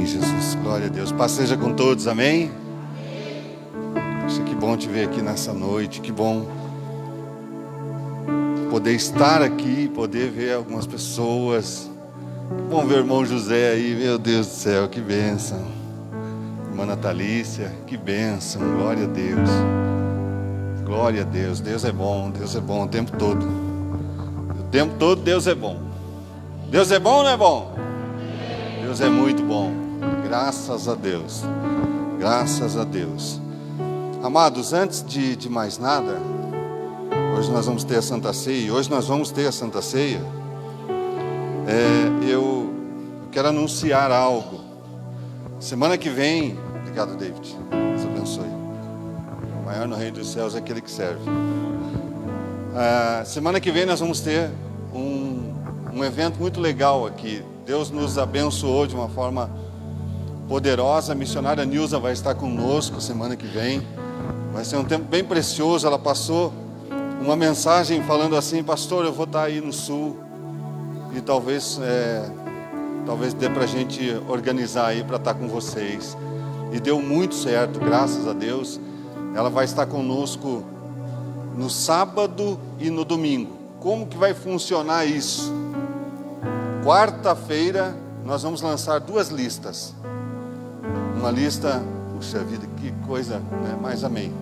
Amém, Jesus. Glória a Deus. Paz seja com todos, amém? Poxa, que bom te ver aqui nessa noite. Que bom poder estar aqui, poder ver algumas pessoas. Que bom ver o irmão José aí, meu Deus do céu, que bênção. Irmã Natalícia, que bênção. Glória a Deus. Glória a Deus. Deus é bom o tempo todo. O tempo todo Deus é bom. Deus é bom ou não é bom? Deus é muito bom. Graças a Deus. Graças a Deus. Amados, antes de mais nada, hoje nós vamos ter a Santa Ceia. Eu quero anunciar algo. Semana que vem, obrigado, David, Deus abençoe. O maior no reino dos céus é aquele que serve. Semana que vem nós vamos ter um evento muito legal aqui. Deus nos abençoou de uma forma poderosa. A missionária Nilza vai estar conosco semana que vem. Vai ser um tempo bem precioso. Ela passou uma mensagem falando assim: pastor, eu vou estar aí no sul e talvez dê para a gente organizar aí para estar com vocês. E deu muito certo, graças a Deus. Ela vai estar conosco no sábado e no domingo. Como que vai funcionar isso? Quarta-feira nós vamos lançar 2 listas. Uma lista, puxa vida, que coisa, né? Mas amém.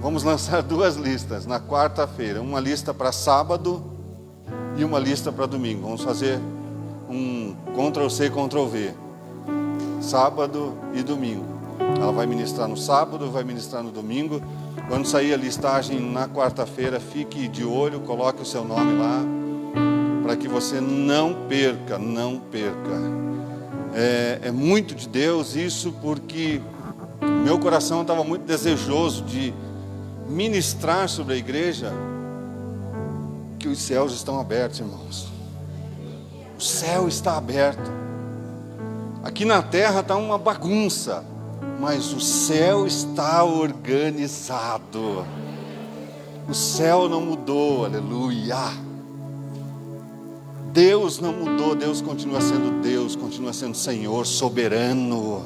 Vamos lançar 2 listas na quarta-feira. Uma lista para sábado e uma lista para domingo. Vamos fazer um Ctrl+C, Ctrl+V. Sábado e domingo. Ela vai ministrar no sábado, vai ministrar no domingo. Quando sair a listagem na quarta-feira, fique de olho, coloque o seu nome lá, para que você não perca. É muito de Deus isso, porque meu coração estava muito desejoso de ministrar sobre a igreja, que os céus estão abertos, irmãos. O céu está aberto. Aqui na terra está uma bagunça, mas o céu está organizado. O céu não mudou, aleluia. Deus não mudou, Deus continua sendo Deus, continua sendo Senhor soberano,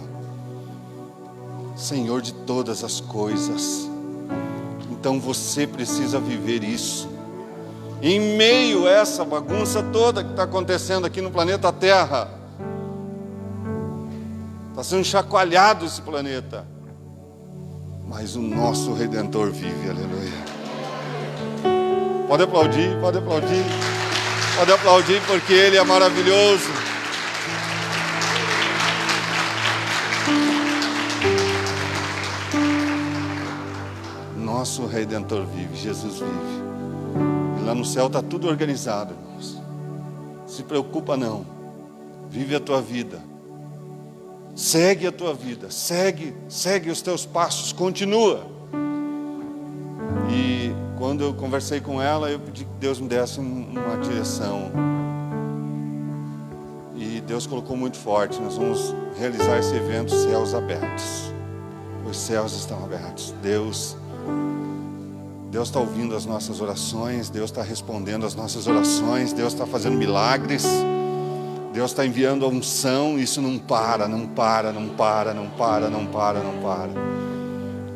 Senhor de todas as coisas. Então você precisa viver isso. Em meio a essa bagunça toda que está acontecendo aqui no planeta Terra, está sendo chacoalhado esse planeta, mas o nosso Redentor vive, aleluia. Pode aplaudir, pode aplaudir. Pode aplaudir, porque Ele é maravilhoso. Nosso Redentor vive, Jesus vive. E lá no céu está tudo organizado, irmãos. Se preocupa não. Vive a tua vida. Segue a tua vida. Segue os teus passos. Continua. E quando eu conversei com ela, eu pedi que Deus me desse uma direção. E Deus colocou muito forte: nós vamos realizar esse evento céus abertos. Os céus estão abertos. Deus está ouvindo as nossas orações. Deus está respondendo as nossas orações. Deus está fazendo milagres. Deus está enviando a unção. Isso não para.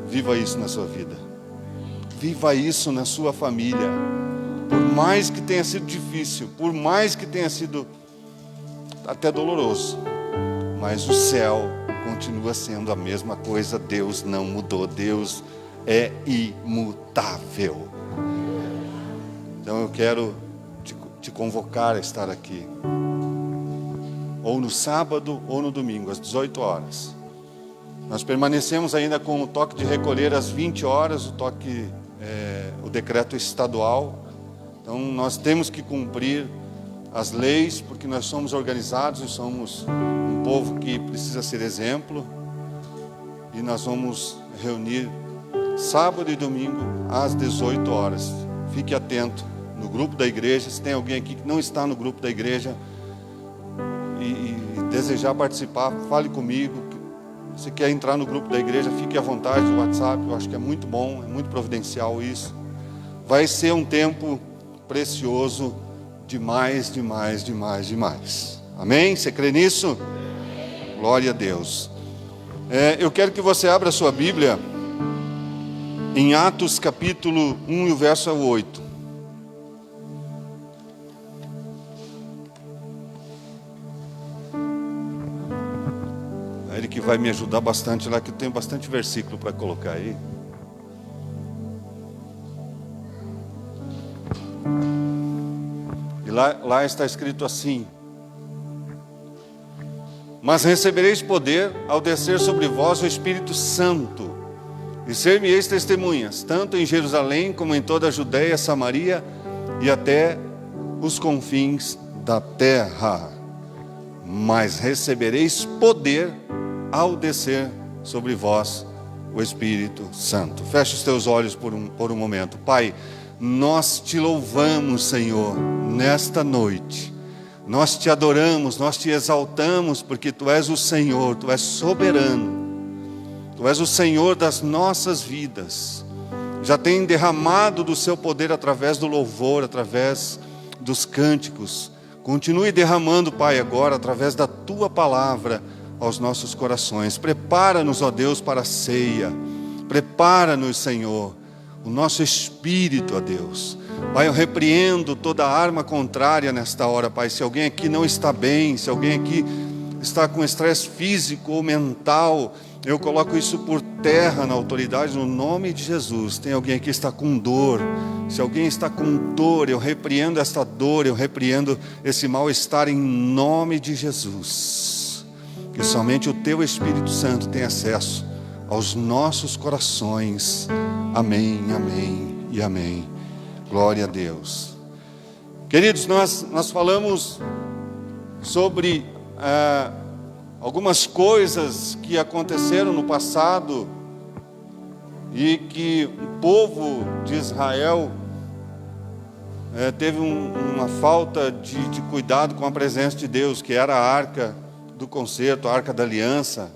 Viva isso na sua vida. Viva isso na sua família. Por mais que tenha sido difícil, por mais que tenha sido até doloroso, mas o céu continua sendo a mesma coisa. Deus não mudou. Deus é imutável. Então eu quero te convocar a estar aqui, ou no sábado ou no domingo, às 18 horas. Nós permanecemos ainda com o toque de recolher às 20 horas, o decreto estadual. Então nós temos que cumprir as leis, porque nós somos organizados e somos um povo que precisa ser exemplo. E nós vamos reunir sábado e domingo às 18 horas. Fique atento no grupo da igreja. Se tem alguém aqui que não está no grupo da igreja e desejar participar, fale comigo. Se quer entrar no grupo da igreja, fique à vontade no WhatsApp. Eu acho que é muito bom, é muito providencial isso. Vai ser um tempo precioso demais. Amém? Você crê nisso? Glória a Deus. Eu quero que você abra a sua Bíblia em Atos capítulo 1 e o verso 8. Ele que vai me ajudar bastante lá, que eu tenho bastante versículo para colocar aí. E lá está escrito assim: mas recebereis poder ao descer sobre vós o Espírito Santo, e ser-me-eis testemunhas, tanto em Jerusalém como em toda a Judeia, Samaria e até os confins da terra. Mas recebereis poder ao descer sobre vós o Espírito Santo. Feche os teus olhos por um momento. Pai, nós te louvamos, Senhor, nesta noite. Nós te adoramos, nós te exaltamos, porque Tu és o Senhor, Tu és soberano. Tu és o Senhor das nossas vidas. Já tem derramado do Seu poder através do louvor, através dos cânticos. Continue derramando, Pai, agora, através da Tua palavra, aos nossos corações. Prepara-nos, ó Deus, para a ceia. Prepara-nos, Senhor, o nosso espírito, ó Deus. Pai, eu repreendo toda arma contrária nesta hora, Pai. Se alguém aqui não está bem, se alguém aqui está com estresse físico ou mental, eu coloco isso por terra na autoridade, no nome de Jesus. Tem alguém aqui que está com dor. Se alguém está com dor, eu repreendo esta dor, eu repreendo esse mal-estar em nome de Jesus. Que somente o Teu Espírito Santo tem acesso aos nossos corações. Amém, amém e amém. Glória a Deus. Queridos, nós falamos sobre algumas coisas que aconteceram no passado e que o povo de Israel teve uma falta de cuidado com a presença de Deus, que era a arca do concerto, a arca da aliança.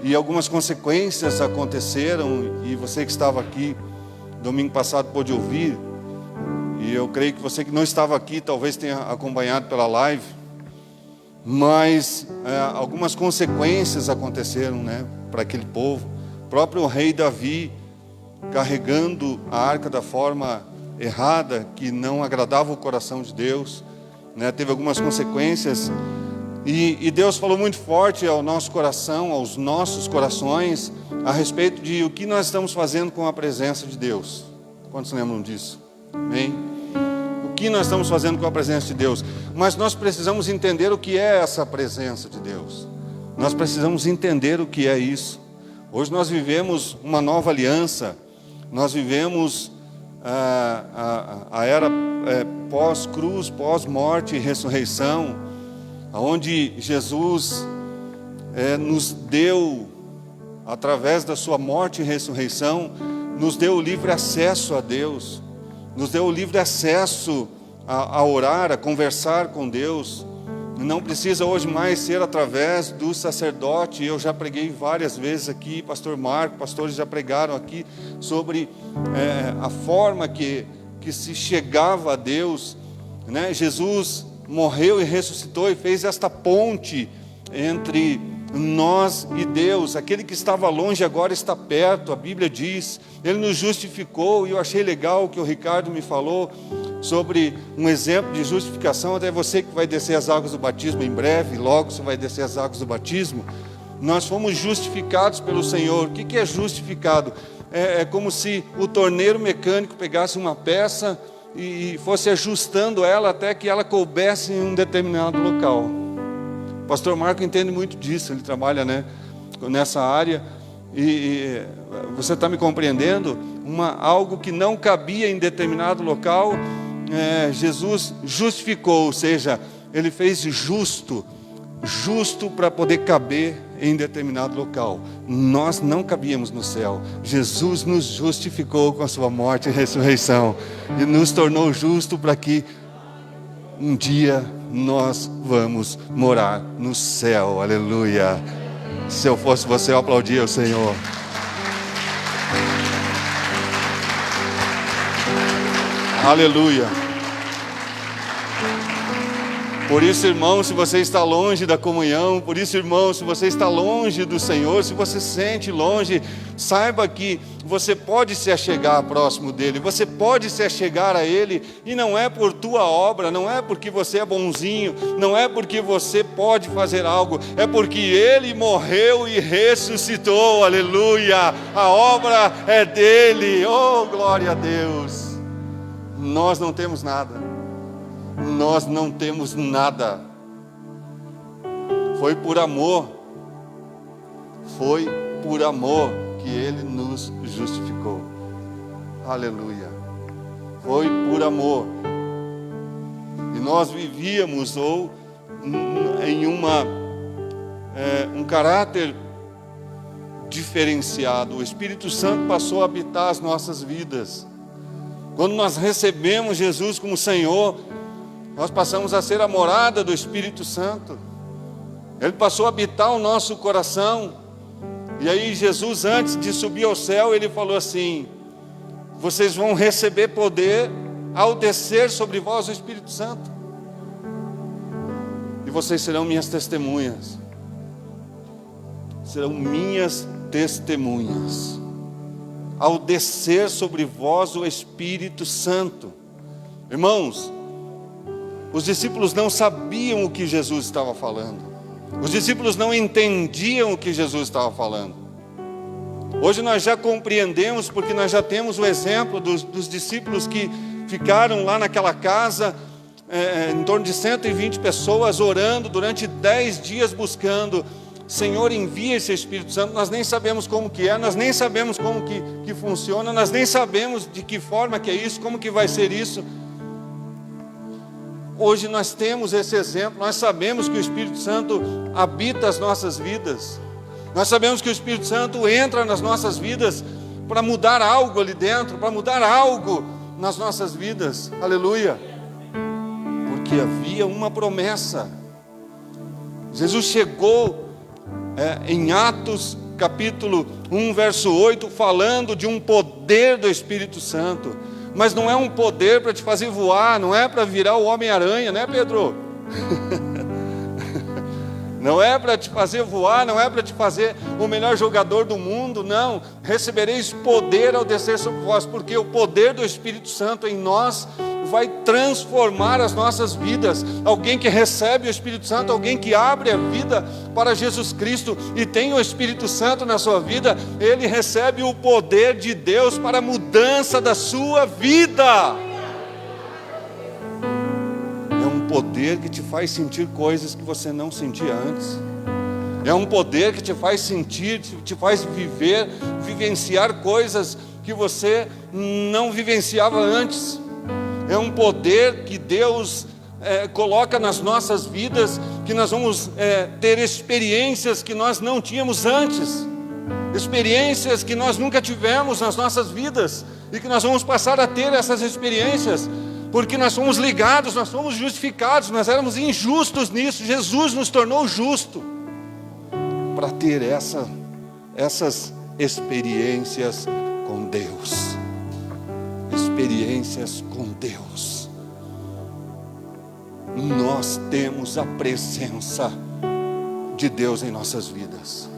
E algumas consequências aconteceram, e você que estava aqui domingo passado pôde ouvir, e eu creio que você que não estava aqui talvez tenha acompanhado pela live, mas algumas consequências aconteceram, para aquele povo. O próprio rei Davi, carregando a arca da forma errada, que não agradava o coração de Deus, teve algumas consequências. E Deus falou muito forte ao nosso coração, aos nossos corações, a respeito de o que nós estamos fazendo com a presença de Deus. Quantos lembram disso? Amém? O que nós estamos fazendo com a presença de Deus? Mas nós precisamos entender o que é essa presença de Deus. Nós precisamos entender o que é isso. Hoje nós vivemos uma nova aliança. Nós vivemos a era pós-cruz, pós-morte e ressurreição, onde Jesus nos deu, através da sua morte e ressurreição, nos deu o livre acesso a Deus, nos deu o livre acesso a orar, a conversar com Deus. Não precisa hoje mais ser através do sacerdote. Eu já preguei várias vezes aqui, pastor Marco, pastores já pregaram aqui sobre a forma que se chegava a Deus, Jesus morreu e ressuscitou e fez esta ponte entre nós e Deus. Aquele que estava longe agora está perto, a Bíblia diz. Ele nos justificou, e eu achei legal o que o Ricardo me falou sobre um exemplo de justificação. Até você que vai descer as águas do batismo em breve, logo você vai descer as águas do batismo. Nós fomos justificados pelo Senhor. O que é justificado? É como se o torneiro mecânico pegasse uma peça e fosse ajustando ela até que ela coubesse em um determinado local. O pastor Marco entende muito disso, ele trabalha nessa área, e você está me compreendendo? Algo que não cabia em determinado local, Jesus justificou, ou seja, Ele fez justo para poder caber em determinado local. Nós não cabíamos no céu. Jesus nos justificou com a sua morte e ressurreição, e nos tornou justo para que um dia nós vamos morar no céu. Aleluia. Se eu fosse você, eu aplaudia o Senhor. Aleluia. Por isso, irmão, se você está longe da comunhão, por isso, irmão, se você está longe do Senhor, se você se sente longe, saiba que você pode se achegar próximo dEle, você pode se achegar a Ele, e não é por tua obra, não é porque você é bonzinho, não é porque você pode fazer algo, é porque Ele morreu e ressuscitou, aleluia, a obra é dEle, oh glória a Deus. Nós não temos nada. Nós não temos nada. Foi por amor que Ele nos justificou. Aleluia. Foi por amor. E nós vivíamos em um caráter diferenciado. O Espírito Santo passou a habitar as nossas vidas. Quando nós recebemos Jesus como Senhor, nós passamos a ser a morada do Espírito Santo. Ele passou a habitar o nosso coração. E aí Jesus, antes de subir ao céu, Ele falou assim: vocês vão receber poder ao descer sobre vós o Espírito Santo. E vocês serão minhas testemunhas. Serão minhas testemunhas. Ao descer sobre vós o Espírito Santo. Irmãos, os discípulos não sabiam o que Jesus estava falando. Os discípulos não entendiam o que Jesus estava falando. Hoje nós já compreendemos, porque nós já temos o exemplo dos discípulos que ficaram lá naquela casa, em torno de 120 pessoas, orando durante 10 dias buscando. Senhor, envia esse Espírito Santo. Nós nem sabemos como que é, nós nem sabemos como que funciona, nós nem sabemos de que forma que é isso, como que vai ser isso. Hoje nós temos esse exemplo, nós sabemos que o Espírito Santo habita as nossas vidas, nós sabemos que o Espírito Santo entra nas nossas vidas para mudar algo ali dentro, para mudar algo nas nossas vidas, aleluia, porque havia uma promessa. Jesus chegou em Atos capítulo 1, verso 8, falando de um poder do Espírito Santo. Mas não é um poder para te fazer voar, não é para virar o Homem-Aranha, né, Pedro? Não é para te fazer voar, não é para te fazer o melhor jogador do mundo, não. Recebereis poder ao descer sobre vós, porque o poder do Espírito Santo em nós vai transformar as nossas vidas. Alguém que recebe o Espírito Santo, alguém que abre a vida para Jesus Cristo e tem o Espírito Santo na sua vida, ele recebe o poder de Deus para a mudança da sua vida. É um poder que te faz sentir coisas que você não sentia antes. É um poder que te faz sentir, te faz vivenciar coisas que você não vivenciava antes. É um poder que Deus coloca nas nossas vidas, que nós vamos ter experiências que nós não tínhamos antes, experiências que nós nunca tivemos nas nossas vidas, e que nós vamos passar a ter essas experiências, porque nós fomos ligados, nós fomos justificados, nós éramos injustos nisso, Jesus nos tornou justo, para ter essas experiências com Deus. Experiências com Deus. Nós temos a presença de Deus em nossas vidas.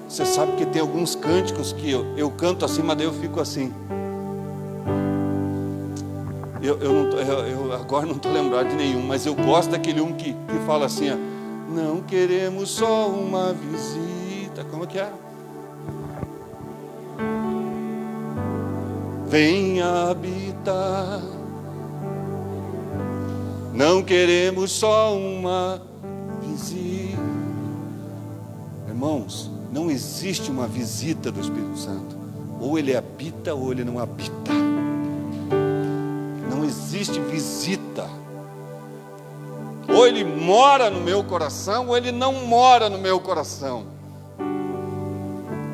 Você sabe que tem alguns cânticos que eu canto assim, mas daí eu fico assim. Eu agora não estou lembrado de nenhum, mas eu gosto daquele um que fala assim, ó, não queremos só uma visita. Como é que é? Venha habitar. Não queremos só uma visita. Irmãos, não existe uma visita do Espírito Santo. Ou ele habita ou ele não habita. Não existe visita. Ou ele mora no meu coração ou ele não mora no meu coração.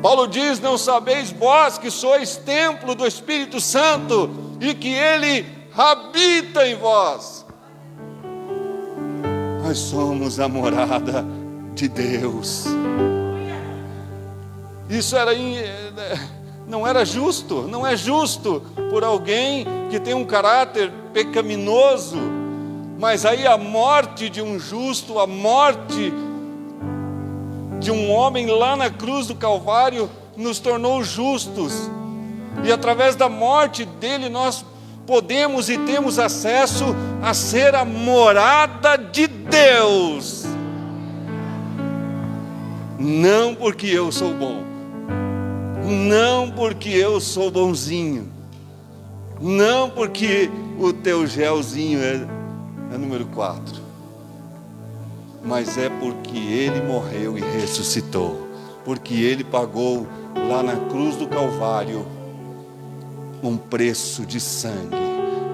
Paulo diz, não sabeis vós que sois templo do Espírito Santo e que Ele habita em vós. Nós somos a morada de Deus. Isso não era justo, não é justo por alguém que tem um caráter pecaminoso, Mas aí a morte de um justo, a morte de um homem lá na cruz do Calvário nos tornou justos. E através da morte dele nós podemos e temos acesso a ser a morada de Deus. Não porque eu sou bom, não porque eu sou bonzinho, não porque o teu gelzinho é número 4, mas é porque Ele morreu e ressuscitou, porque Ele pagou lá na cruz do Calvário um preço de sangue.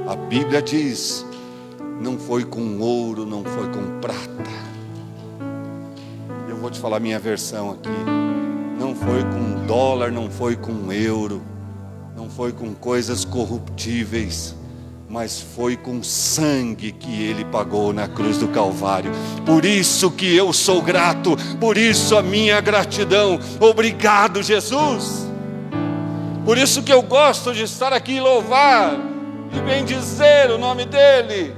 A Bíblia diz: não foi com ouro, não foi com prata. Eu vou te falar minha versão aqui. Não foi com dólar, não foi com euro, não foi com coisas corruptíveis, mas foi com sangue que Ele pagou na cruz do Calvário. Por isso que eu sou grato, por isso a minha gratidão. Obrigado, Jesus. Por isso que eu gosto de estar aqui e louvar e bendizer o nome dEle,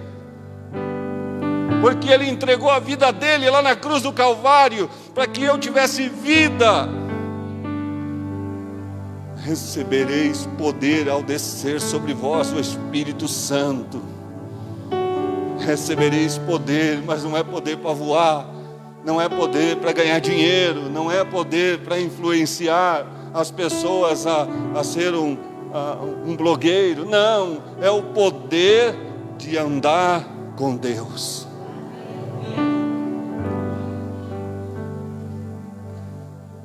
porque Ele entregou a vida dEle lá na cruz do Calvário, para que eu tivesse vida. Recebereis poder ao descer sobre vós o Espírito Santo. Recebereis poder, mas não é poder para voar, não é poder para ganhar dinheiro, não é poder para influenciar as pessoas a ser um blogueiro. Não, é o poder de andar com Deus.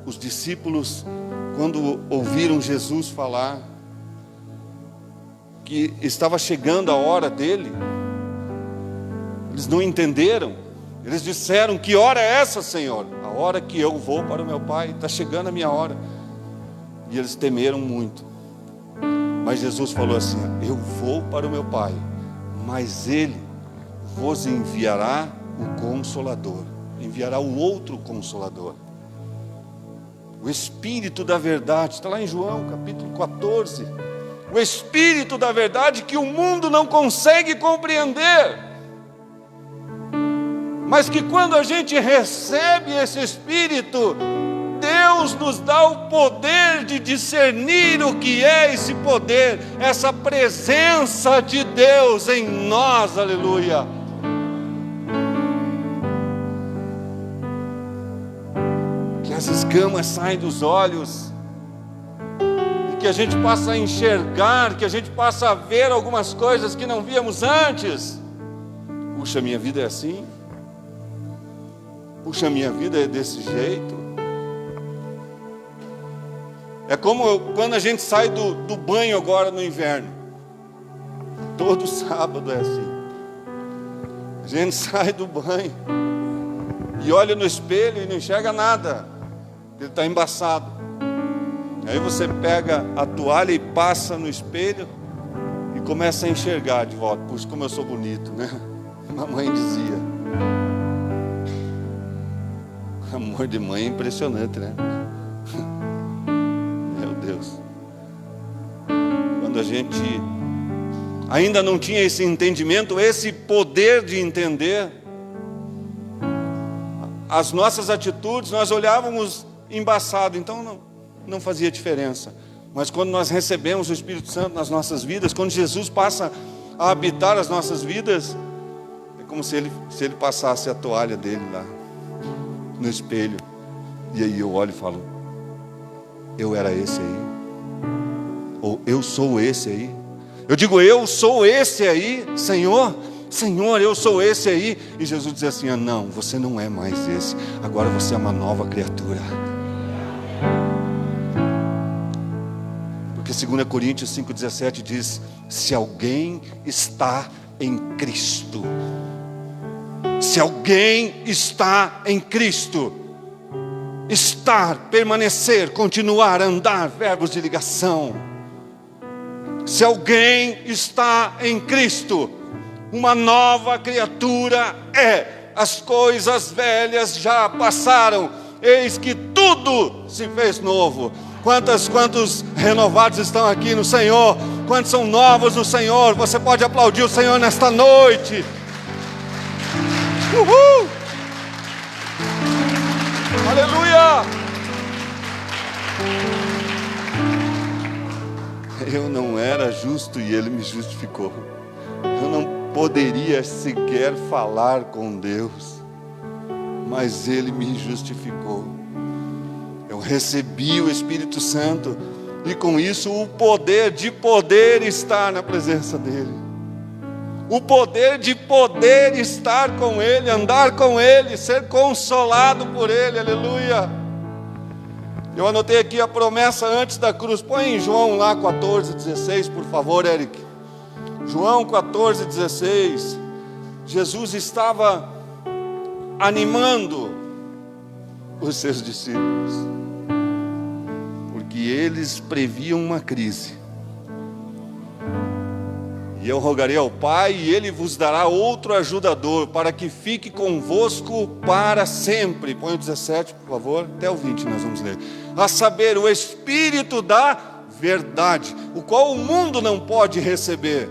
Os discípulos, quando ouviram Jesus falar que estava chegando a hora dele, eles não entenderam. Eles disseram: que hora é essa, Senhor? A hora que eu vou para o meu Pai, está chegando a minha hora. E eles temeram muito. Mas Jesus falou assim: eu vou para o meu Pai, mas Ele vos enviará o Consolador, enviará o outro Consolador, o Espírito da verdade. Está lá em João capítulo 14. O Espírito da verdade que o mundo não consegue compreender, mas que quando a gente recebe esse Espírito, Deus nos dá o poder de discernir o que é esse poder, essa presença de Deus em nós. Aleluia. Que as escamas saem dos olhos, e que a gente passa a enxergar, que a gente passa a ver algumas coisas que não víamos antes. Puxa, minha vida é assim. Puxa, minha vida é desse jeito. É como quando a gente sai do banho agora no inverno. Todo sábado é assim. A gente sai do banho e olha no espelho e não enxerga nada. Ele está embaçado. Aí você pega a toalha e passa no espelho e começa a enxergar de volta. Puxa, como eu sou bonito, né? Mamãe dizia. Amor de mãe é impressionante, né? Quando a gente ainda não tinha esse entendimento, esse poder de entender, as nossas atitudes, nós olhávamos embaçado, então não fazia diferença. Mas quando nós recebemos o Espírito Santo nas nossas vidas, quando Jesus passa a habitar as nossas vidas, é como se ele passasse a toalha dele lá no espelho, e aí eu olho e falo: eu era esse aí. Ou eu sou esse aí. Eu digo: eu sou esse aí, Senhor. Senhor, eu sou esse aí. E Jesus diz assim: não, você não é mais esse. Agora você é uma nova criatura. Porque 2 Coríntios 5,17 diz: se alguém está em Cristo, se alguém está em Cristo, estar, permanecer, continuar, andar, verbos de ligação. Se alguém está em Cristo, uma nova criatura é. As coisas velhas já passaram, eis que tudo se fez novo. Quantos renovados estão aqui no Senhor? Quantos são novos no Senhor? Você pode aplaudir o Senhor nesta noite. Uhul! Aleluia! Eu não era justo e Ele me justificou. Eu não poderia sequer falar com Deus, mas Ele me justificou. Eu recebi o Espírito Santo e com isso o poder de poder estar na presença dEle. O poder de poder estar com Ele, andar com Ele, ser consolado por Ele, aleluia. Eu anotei aqui a promessa antes da cruz. Põe em João lá 14:16, por favor, Eric. João 14:16. Jesus estava animando os seus discípulos, porque eles previam uma crise. E eu rogarei ao Pai, e Ele vos dará outro ajudador, para que fique convosco para sempre. Põe o 17, por favor, até o 20 nós vamos ler. A saber, o Espírito da verdade, o qual o mundo não pode receber,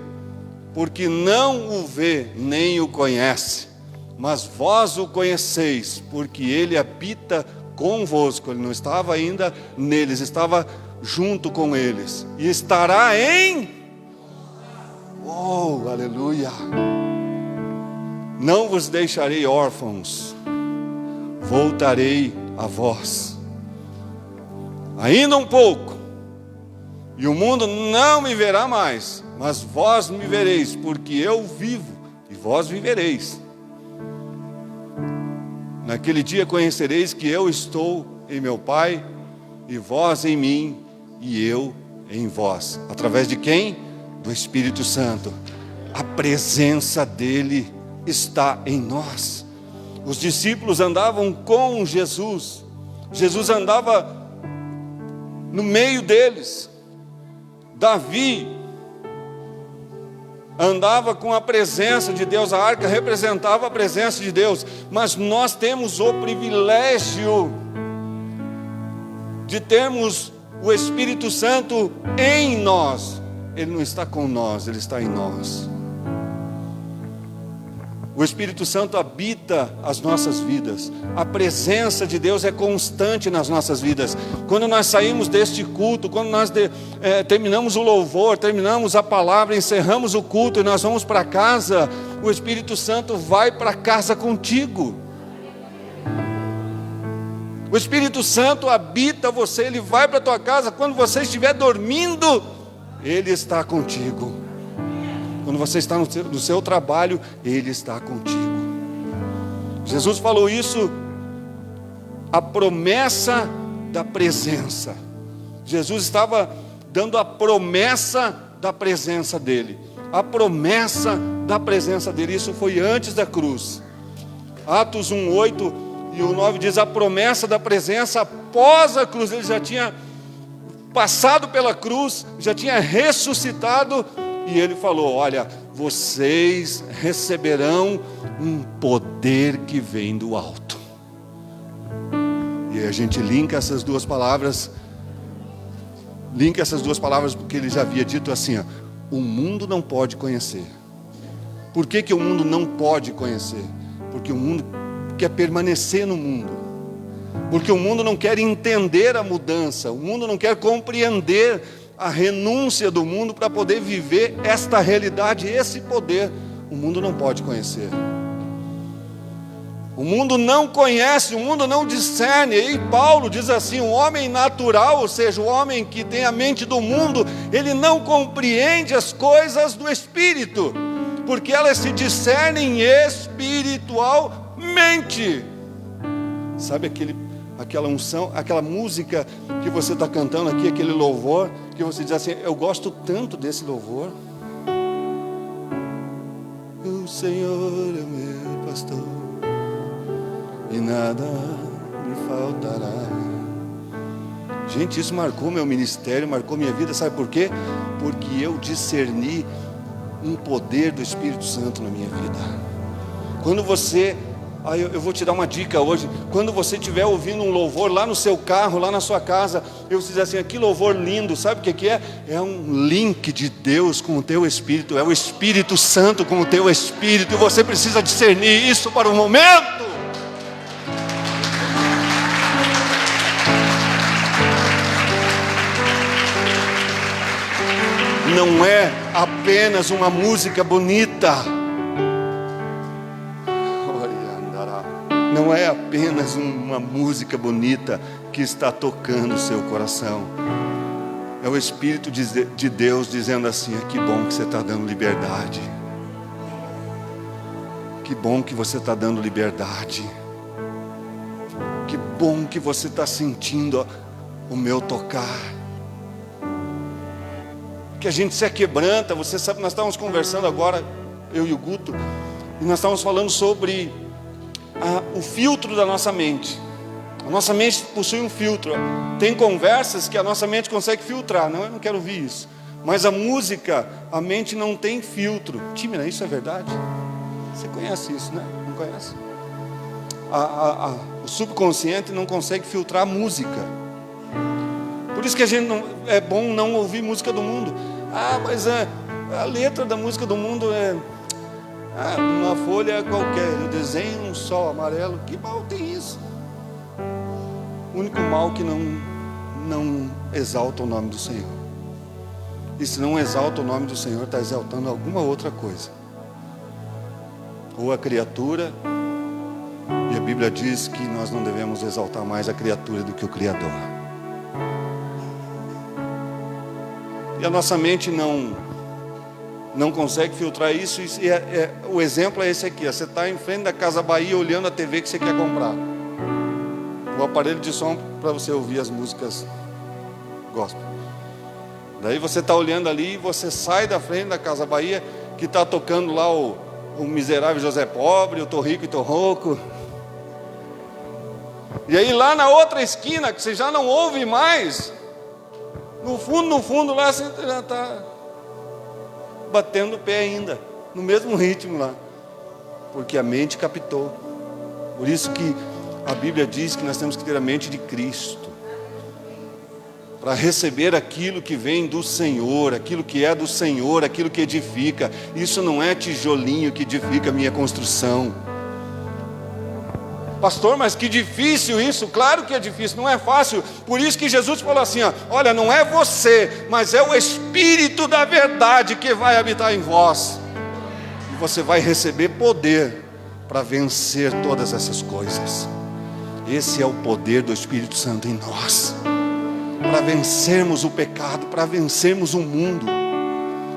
porque não o vê, nem o conhece. Mas vós o conheceis, porque Ele habita convosco. Ele não estava ainda neles, estava junto com eles. E estará em... Oh, aleluia! Não vos deixarei órfãos, voltarei a vós. Ainda um pouco, e o mundo não me verá mais, mas vós me vereis, porque eu vivo, e vós vivereis. Naquele dia conhecereis que eu estou em meu Pai, e vós em mim, e eu em vós. Através de quem? Do Espírito Santo. A presença dele está em nós. Os discípulos andavam com Jesus. Jesus andava no meio deles. Davi andava com a presença de Deus. A arca representava a presença de Deus. Mas nós temos o privilégio de termos o Espírito Santo em nós. Ele não está com nós, Ele está em nós. O Espírito Santo habita as nossas vidas. A presença de Deus é constante nas nossas vidas. Quando nós saímos deste culto, quando nós terminamos o louvor, terminamos a palavra, encerramos o culto e nós vamos para casa, o Espírito Santo vai para casa contigo. O Espírito Santo habita você, ele vai para a tua casa. Quando você estiver dormindo, Ele está contigo. Quando você está no seu trabalho, Ele está contigo. Jesus falou isso, a promessa da presença. Jesus estava dando a promessa da presença dEle. A promessa da presença dEle. Isso foi antes da cruz. Atos 1:8 e o 9 diz a promessa da presença após a cruz. Ele já tinha passado pela cruz, já tinha ressuscitado, e ele falou: olha, vocês receberão um poder que vem do alto. E a gente linka essas duas palavras porque ele já havia dito assim, ó, o mundo não pode conhecer. Por que que o mundo não pode conhecer? Porque o mundo quer permanecer no mundo. Porque o mundo não quer entender a mudança, o mundo não quer compreender a renúncia do mundo para poder viver esta realidade, esse poder. O mundo não pode conhecer. O mundo não conhece, o mundo não discerne. E Paulo diz assim, o homem natural, ou seja, o homem que tem a mente do mundo, ele não compreende as coisas do Espírito, porque elas se discernem espiritualmente. Sabe aquela unção, aquela música que você está cantando aqui, aquele louvor, que você diz assim, eu gosto tanto desse louvor. O Senhor é meu pastor, e nada me faltará. Gente, isso marcou meu ministério, marcou minha vida, sabe por quê? Porque eu discerni um poder do Espírito Santo na minha vida. Quando você Aí eu vou te dar uma dica hoje. Quando você estiver ouvindo um louvor lá no seu carro, lá na sua casa, eu vou dizer assim: que louvor lindo. Sabe o que é? É um link de Deus com o teu espírito. É o Espírito Santo com o teu espírito. E você precisa discernir isso para o momento. Não é apenas uma música bonita. Não é apenas uma música bonita que está tocando o seu coração. É o Espírito de Deus dizendo assim: que bom que você está dando liberdade. Que bom que você está dando liberdade. Que bom que você está sentindo o meu tocar. Que a gente se aquebranta. Você sabe, nós estávamos conversando agora, eu e o Guto, e nós estávamos falando sobre o filtro da nossa mente. A nossa mente possui um filtro. Tem conversas que a nossa mente consegue filtrar. Não, eu não quero ouvir isso. Mas a música, a mente não tem filtro. Tímida, isso é verdade? Você conhece isso, né? Não conhece? O subconsciente não consegue filtrar a música. Por isso que a gente é bom não ouvir música do mundo. Mas a letra da música do mundo é uma folha qualquer, eu desenho um sol amarelo. Que mal tem isso? O único mal que não exalta o nome do Senhor. E se não exalta o nome do Senhor, está exaltando alguma outra coisa. Ou a criatura. E a Bíblia diz que nós não devemos exaltar mais a criatura do que o Criador. E a nossa mente não consegue filtrar isso. O exemplo é esse aqui. Você está em frente da Casa Bahia olhando a TV que você quer comprar. O aparelho de som para você ouvir as músicas gospel. Daí você está olhando ali e você sai da frente da Casa Bahia, que está tocando lá o Miserável José Pobre, eu tô rico e tô rouco. E aí lá na outra esquina, que você já não ouve mais, no fundo lá você já está batendo o pé ainda, no mesmo ritmo lá, porque a mente captou. Por isso que a Bíblia diz que nós temos que ter a mente de Cristo, para receber aquilo que vem do Senhor, aquilo que é do Senhor, aquilo que edifica. Isso não é tijolinho que edifica a minha construção. Pastor, mas que difícil isso. Claro que é difícil, não é fácil. Por isso que Jesus falou assim, olha, não é você, mas é o Espírito da verdade que vai habitar em vós. E você vai receber poder para vencer todas essas coisas. Esse é o poder do Espírito Santo em nós, para vencermos o pecado, para vencermos o mundo,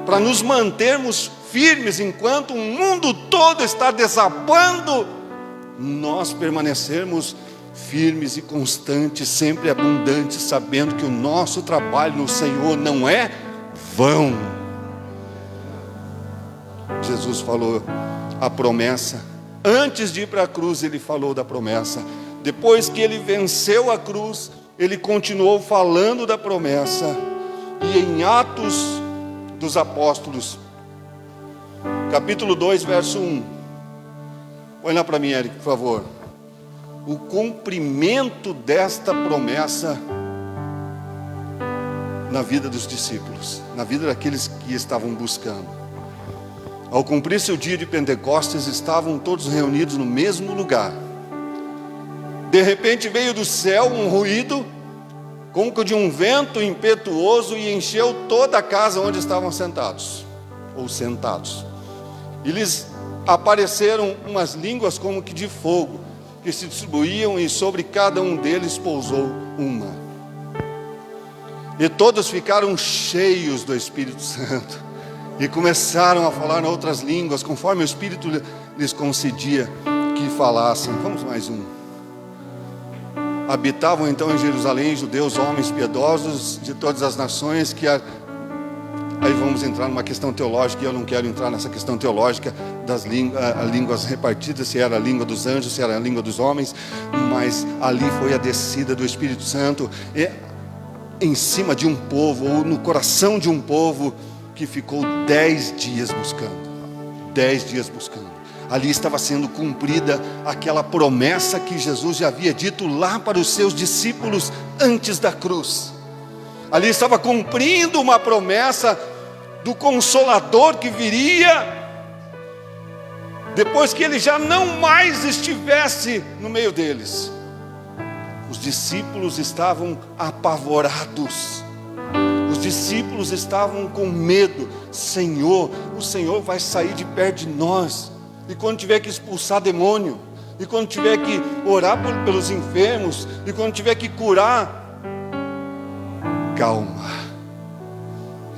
para nos mantermos firmes enquanto o mundo todo está desabando. Nós permanecermos firmes e constantes, sempre abundantes, sabendo que o nosso trabalho no Senhor não é vão. Jesus falou a promessa. Antes de ir para a cruz, ele falou da promessa. Depois que ele venceu a cruz, ele continuou falando da promessa. E em Atos dos Apóstolos, capítulo 2, verso 1. Olha para mim, Eric, por favor. O cumprimento desta promessa na vida dos discípulos, na vida daqueles que estavam buscando. Ao cumprir-se o dia de Pentecostes, estavam todos reunidos no mesmo lugar. De repente veio do céu um ruído, como que de um vento impetuoso, e encheu toda a casa onde estavam sentados, ou sentados. E lhes apareceram umas línguas como que de fogo, que se distribuíam, e sobre cada um deles pousou uma. E todos ficaram cheios do Espírito Santo, e começaram a falar em outras línguas, conforme o Espírito lhes concedia que falassem. Vamos mais um. Habitavam então em Jerusalém judeus, homens piedosos de todas as nações, Aí vamos entrar numa questão teológica, e eu não quero entrar nessa questão teológica das línguas repartidas, se era a língua dos anjos, se era a língua dos homens, mas ali foi a descida do Espírito Santo em cima de um povo, ou no coração de um povo, que ficou 10 dias buscando. 10 dias buscando. Ali estava sendo cumprida aquela promessa que Jesus já havia dito lá para os seus discípulos antes da cruz. Ali estava cumprindo uma promessa do Consolador que viria depois que ele já não mais estivesse no meio deles. Os discípulos estavam apavorados. Os discípulos estavam com medo. Senhor, o Senhor vai sair de perto de nós. E quando tiver que expulsar demônio, e quando tiver que orar pelos enfermos, e quando tiver que curar, calma,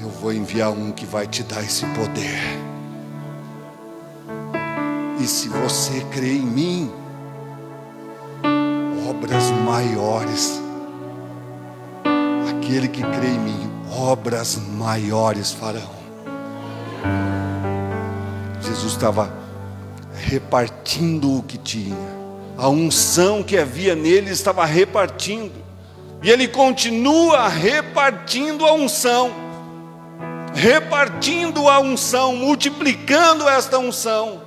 eu vou enviar um que vai te dar esse poder. E se você crê em mim, obras maiores, aquele que crê em mim, obras maiores farão. Jesus estava repartindo o que tinha, a unção que havia nele estava repartindo, e ele continua repartindo a unção, multiplicando esta unção.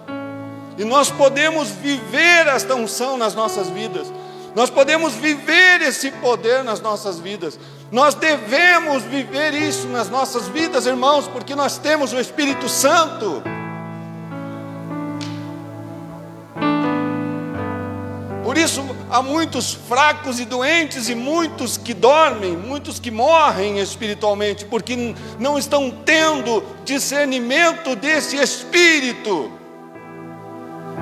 E nós podemos viver esta unção nas nossas vidas, nós podemos viver esse poder nas nossas vidas, nós devemos viver isso nas nossas vidas, irmãos, porque nós temos o Espírito Santo. Por isso há muitos fracos e doentes, e muitos que dormem, muitos que morrem espiritualmente, porque não estão tendo discernimento desse Espírito.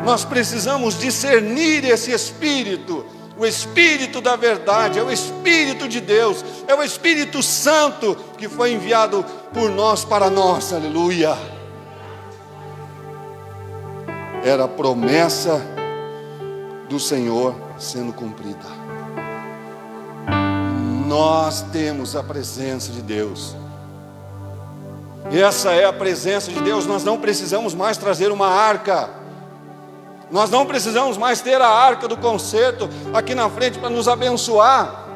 Nós precisamos discernir esse Espírito, o Espírito da verdade, é o Espírito de Deus, é o Espírito Santo que foi enviado por nós para nós, aleluia. Era a promessa do Senhor sendo cumprida. Nós temos a presença de Deus. Essa é a presença de Deus. Nós não precisamos mais trazer uma arca. Nós não precisamos mais ter a arca do concerto aqui na frente para nos abençoar.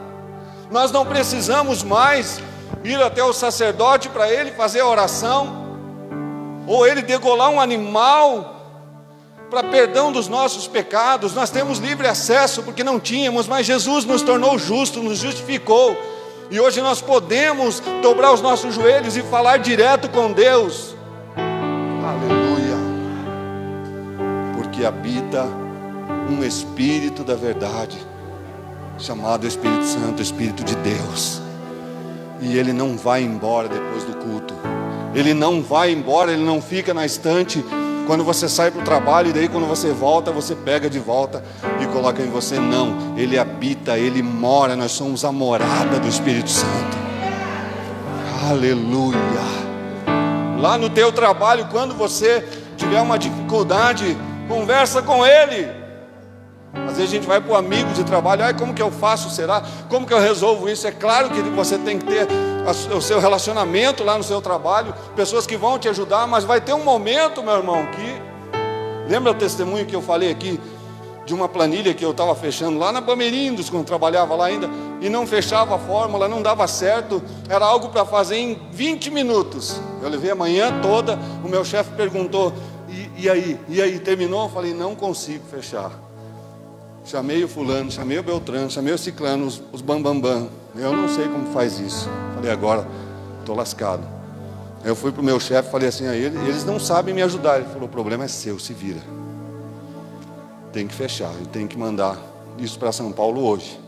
Nós não precisamos mais ir até o sacerdote para ele fazer a oração, ou ele degolar um animal para perdão dos nossos pecados. Nós temos livre acesso, porque não tínhamos, mas Jesus nos tornou justos, nos justificou, e hoje nós podemos dobrar os nossos joelhos e falar direto com Deus, aleluia, porque habita um Espírito da verdade, chamado Espírito Santo, Espírito de Deus, e ele não vai embora depois do culto, ele não vai embora, ele não fica na estante. Quando você sai para o trabalho, e daí quando você volta, você pega de volta e coloca em você. Não, ele habita, ele mora. Nós somos a morada do Espírito Santo. Aleluia. Lá no teu trabalho, quando você tiver uma dificuldade, conversa com ele. Às vezes a gente vai para o amigo de trabalho. Ai, como que eu faço, será? Como que eu resolvo isso? É claro que você tem que ter o seu relacionamento lá no seu trabalho, pessoas que vão te ajudar, mas vai ter um momento, meu irmão, que... Lembra o testemunho que eu falei aqui, de uma planilha que eu estava fechando lá na Bamerindos, quando eu trabalhava lá ainda, e não fechava a fórmula, não dava certo, era algo para fazer em 20 minutos, eu levei a manhã toda, o meu chefe perguntou, e aí, terminou? Eu falei, não consigo fechar. Chamei o fulano, chamei o Beltrano, chamei o ciclano, os bambambam. Eu não sei como faz isso. Falei, agora estou lascado. Eu fui para o meu chefe e falei assim a ele, eles não sabem me ajudar. Ele falou, o problema é seu, se vira. Tem que fechar, eu tenho que mandar isso para São Paulo hoje.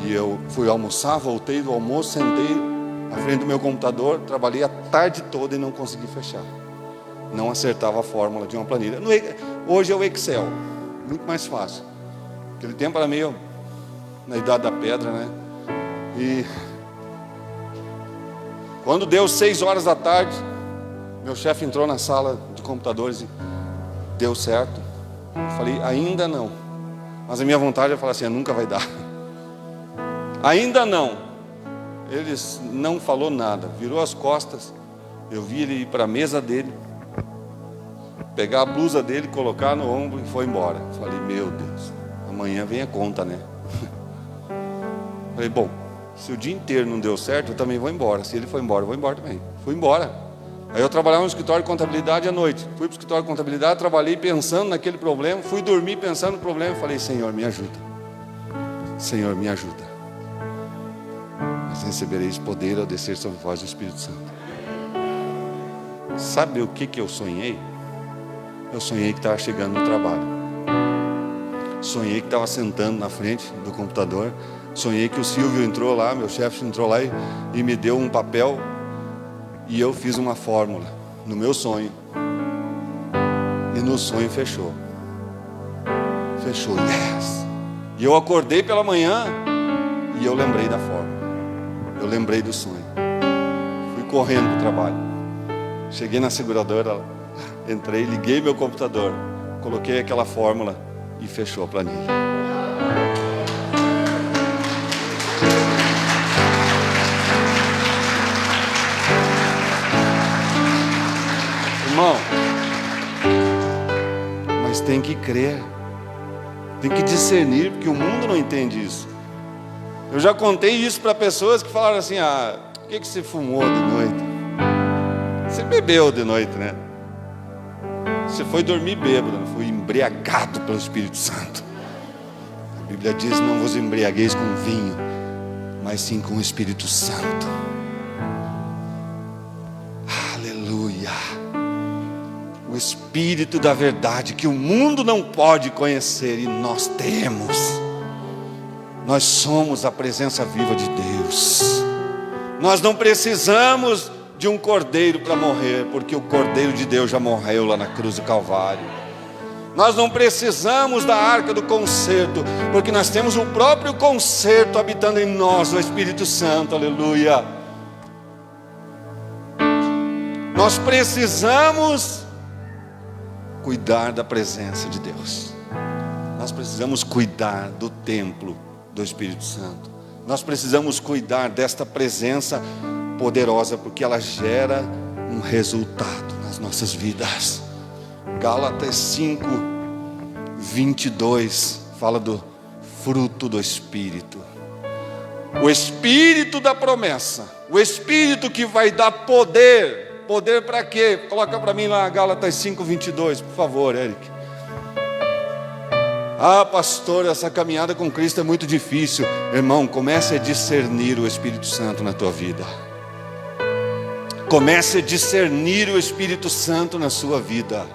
E eu fui almoçar, voltei do almoço, sentei à frente do meu computador, trabalhei a tarde toda e não consegui fechar. Não acertava a fórmula de uma planilha. Hoje é o Excel, muito mais fácil. Aquele tempo era meio na idade da pedra, né? E quando deu 6 horas da tarde, meu chefe entrou na sala de computadores e deu certo. Eu falei, ainda não. Mas a minha vontade é falar assim, nunca vai dar. Ainda não. Ele não falou nada, virou as costas. Eu vi ele ir para a mesa dele, pegar a blusa dele, colocar no ombro e foi embora. Falei, meu Deus, amanhã vem a conta, né? Falei, bom, se o dia inteiro não deu certo, eu também vou embora. Se ele for embora, eu vou embora também. Fui embora. Aí eu trabalhava no escritório de contabilidade à noite. Fui para o escritório de contabilidade, trabalhei pensando naquele problema, fui dormir pensando no problema e falei: Senhor, me ajuda. Senhor, me ajuda. Mas recebereis poder ao descer sobre vós o Espírito Santo. Sabe o que eu sonhei? Eu sonhei que estava chegando no trabalho. Sonhei que estava sentando na frente do computador. Sonhei que o Silvio entrou lá, meu chefe entrou lá e me deu um papel. E eu fiz uma fórmula no meu sonho. E no sonho fechou. Fechou, yes. E eu acordei pela manhã e eu lembrei da fórmula. Eu lembrei do sonho. Fui correndo para o trabalho. Cheguei na seguradora, entrei, liguei meu computador, coloquei aquela fórmula e fechou a planilha. Irmão, mas tem que crer, tem que discernir, porque o mundo não entende isso. Eu já contei isso para pessoas que falaram assim: por que você fumou de noite? Você bebeu de noite, né? Você foi dormir bêbado, não foi embriagado pelo Espírito Santo. A Bíblia diz: não vos embriagueis com vinho, mas sim com o Espírito Santo. Aleluia. O Espírito da verdade que o mundo não pode conhecer e nós temos. Nós somos a presença viva de Deus. Nós não precisamos de um cordeiro para morrer, porque o Cordeiro de Deus já morreu lá na cruz do Calvário. Nós não precisamos da arca do concerto, porque nós temos o próprio concerto habitando em nós, o Espírito Santo, aleluia. Nós precisamos cuidar da presença de Deus. Nós precisamos cuidar do templo do Espírito Santo. Nós precisamos cuidar desta presença poderosa, porque ela gera um resultado nas nossas vidas. Gálatas 5:22 fala do fruto do Espírito. O Espírito da promessa, o Espírito que vai dar poder. Poder para quê? Coloca para mim lá Gálatas 5:22, por favor, Eric. Pastor, essa caminhada com Cristo é muito difícil. Irmão, comece a discernir o Espírito Santo na tua vida. Comece a discernir o Espírito Santo na sua vida.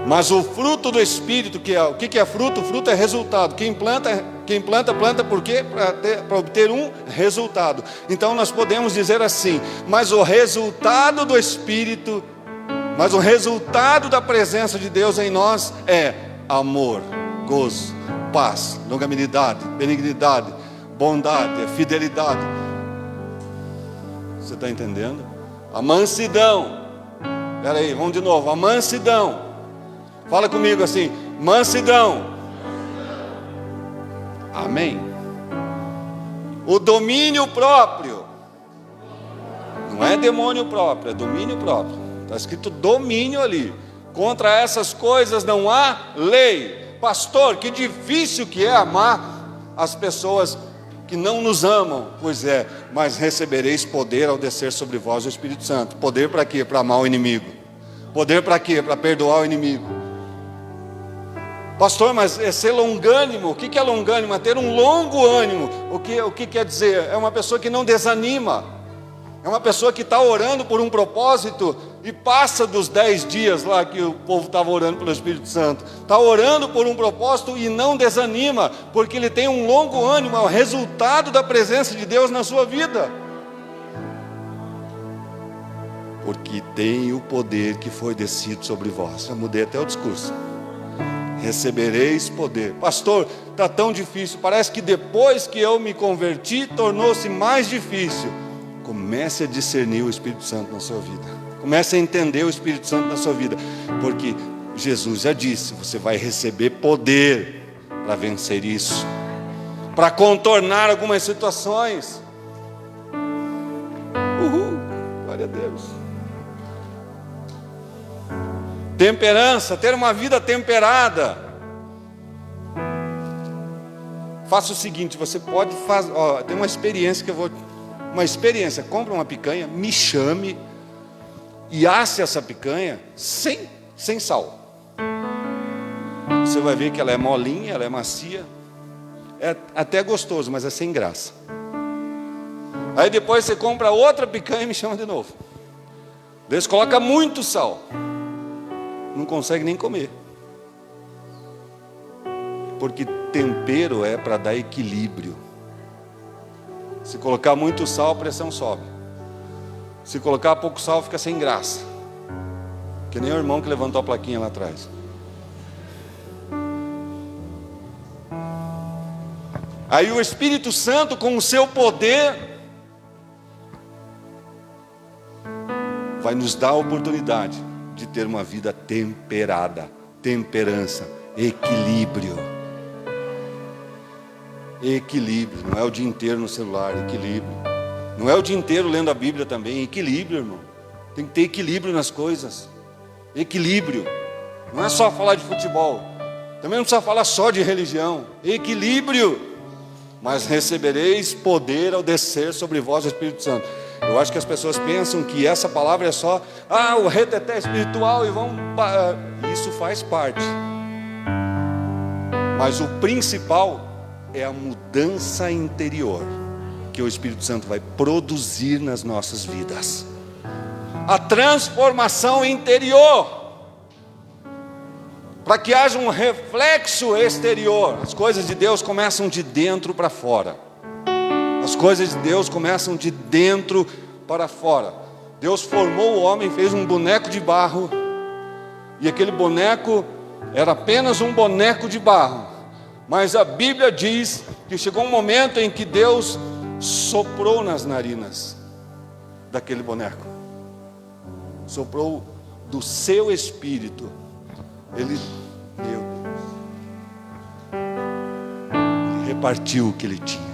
Mas o fruto do Espírito, o que é fruto? Fruto é resultado. Quem planta, planta por quê? Para obter um resultado. Então nós podemos dizer assim: mas o resultado do Espírito, mas o resultado da presença de Deus em nós é amor, gozo, paz, longanimidade, benignidade, bondade, fidelidade. Você está entendendo? A mansidão. Espera aí, vamos de novo. A mansidão. Fala comigo assim: mansidão. Amém. O domínio próprio. Não é demônio próprio, é domínio próprio. Está escrito domínio ali. Contra essas coisas não há lei. Pastor, que difícil que é amar as pessoas que não nos amam. Pois é, mas recebereis poder ao descer sobre vós o Espírito Santo. Poder para quê? Para amar o inimigo. Poder para quê? Para perdoar o inimigo. Pastor, mas é ser longânimo. O que é longânimo? É ter um longo ânimo. O que quer dizer? É uma pessoa que não desanima. É uma pessoa que está orando por um propósito e passa dos 10 dias lá que o povo estava orando pelo Espírito Santo. Está orando por um propósito e não desanima, porque ele tem um longo ânimo, é o resultado da presença de Deus na sua vida. Porque tem o poder que foi descido sobre vós. Eu mudei até o discurso. Recebereis poder. Pastor, está tão difícil. Parece que depois que eu me converti, tornou-se mais difícil. Comece a discernir o Espírito Santo na sua vida. Comece a entender o Espírito Santo na sua vida. Porque Jesus já disse: você vai receber poder para vencer isso, para contornar algumas situações. Glória a Deus. Temperança, ter uma vida temperada. Faça o seguinte: você pode fazer, tem uma experiência que eu vou... Uma experiência, compra uma picanha, me chame, e asse essa picanha sem sal. Você vai ver que ela é molinha, ela é macia, é até gostoso, mas é sem graça. Aí depois você compra outra picanha e me chama de novo. Deus coloca muito sal, não consegue nem comer, porque tempero é para dar equilíbrio. Se colocar muito sal, a pressão sobe. Se colocar pouco sal, fica sem graça. Que nem o irmão que levantou a plaquinha lá atrás. Aí o Espírito Santo, com o seu poder, vai nos dar a oportunidade de ter uma vida temperada, temperança, equilíbrio. Equilíbrio, não é o dia inteiro no celular, equilíbrio. Não é o dia inteiro lendo a Bíblia também, equilíbrio, irmão. Tem que ter equilíbrio nas coisas. Equilíbrio. Não é só falar de futebol. Também não precisa falar só de religião. Equilíbrio. Mas recebereis poder ao descer sobre vós o Espírito Santo. Eu acho que as pessoas pensam que essa palavra é só o reteté espiritual e vão... Isso faz parte. Mas o principal é a mudança interior que o Espírito Santo vai produzir nas nossas vidas. A transformação interior, para que haja um reflexo exterior. As coisas de Deus começam de dentro para fora. As coisas de Deus começam de dentro para fora. Deus formou o homem, fez um boneco de barro, e aquele boneco era apenas um boneco de barro. Mas a Bíblia diz que chegou um momento em que Deus soprou nas narinas daquele boneco. Soprou do seu espírito. Ele repartiu o que ele tinha.